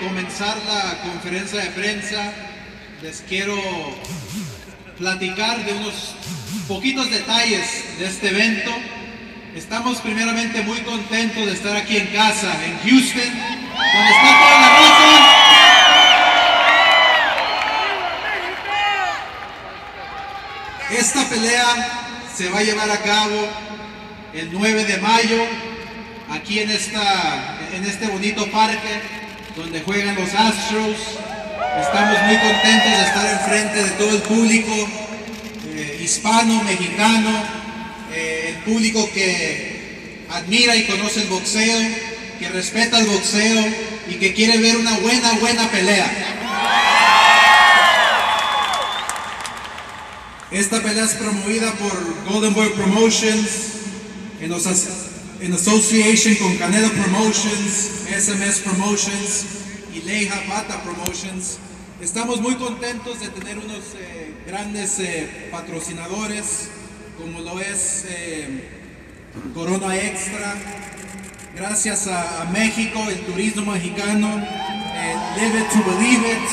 comenzar la conferencia de prensa, les quiero platicar de unos poquitos detalles de este evento. Estamos primeramente muy contentos de estar aquí en casa, en Houston, donde está toda la raza. Esta pelea se va a llevar a cabo el 9 de mayo, aquí en este bonito parque donde juegan los Astros. Estamos muy contentos de estar enfrente de todo el público hispano, mexicano, el público que admira y conoce el boxeo, que respeta el boxeo y que quiere ver una buena pelea. Esta pelea es promovida por Golden Boy Promotions en association con Canelo Promotions, SMS Promotions y Leija Bata Promotions. Estamos muy contentos de tener unos grandes patrocinadores, como lo es Corona Extra, gracias a México, el turismo mexicano, Live It to Believe It,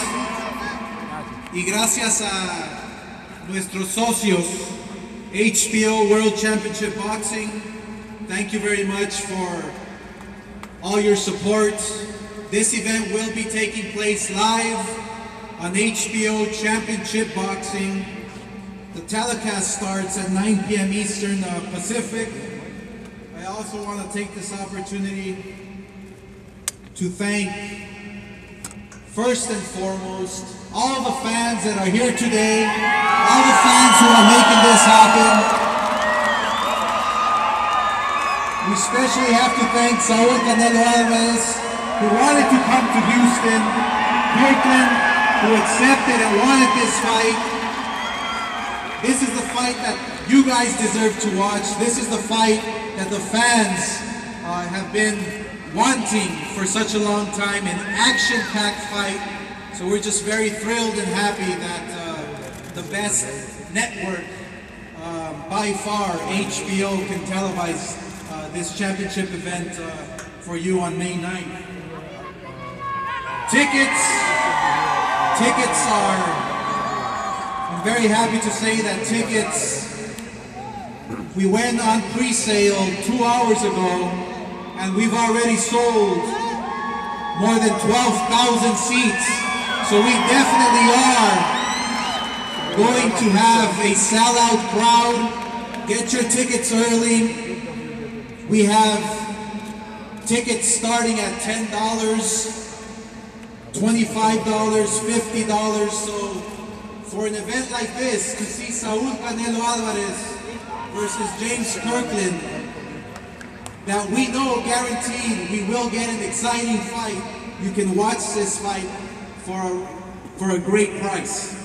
y gracias a nuestros socios, HBO World Championship Boxing. Thank you very much for all your support. This event will be taking place live on HBO Championship Boxing. The telecast starts at 9 p.m. Eastern Pacific. I also want to take this opportunity to thank, first and foremost, all the fans that are here today, all the fans who are making this happen. We especially have to thank Saul Canelo Alvarez, who wanted to come to Houston, Kirkland, who accepted and wanted this fight. This is the fight that you guys deserve to watch. This is the fight that the fans have been wanting for such a long time, an action-packed fight. So we're just very thrilled and happy that the best network, by far, HBO, can televise this championship event for you on May 9th. Tickets are, I'm very happy to say that tickets, we went on pre-sale 2 hours ago, and we've already sold more than 12,000 seats. So we definitely are going to have a sellout crowd. Get your tickets early. We have tickets starting at $10, $25, $50. So for an event like this, to see Saul Canelo Alvarez versus James Kirkland, that we know guaranteed we will get an exciting fight, you can watch this fight for a great price.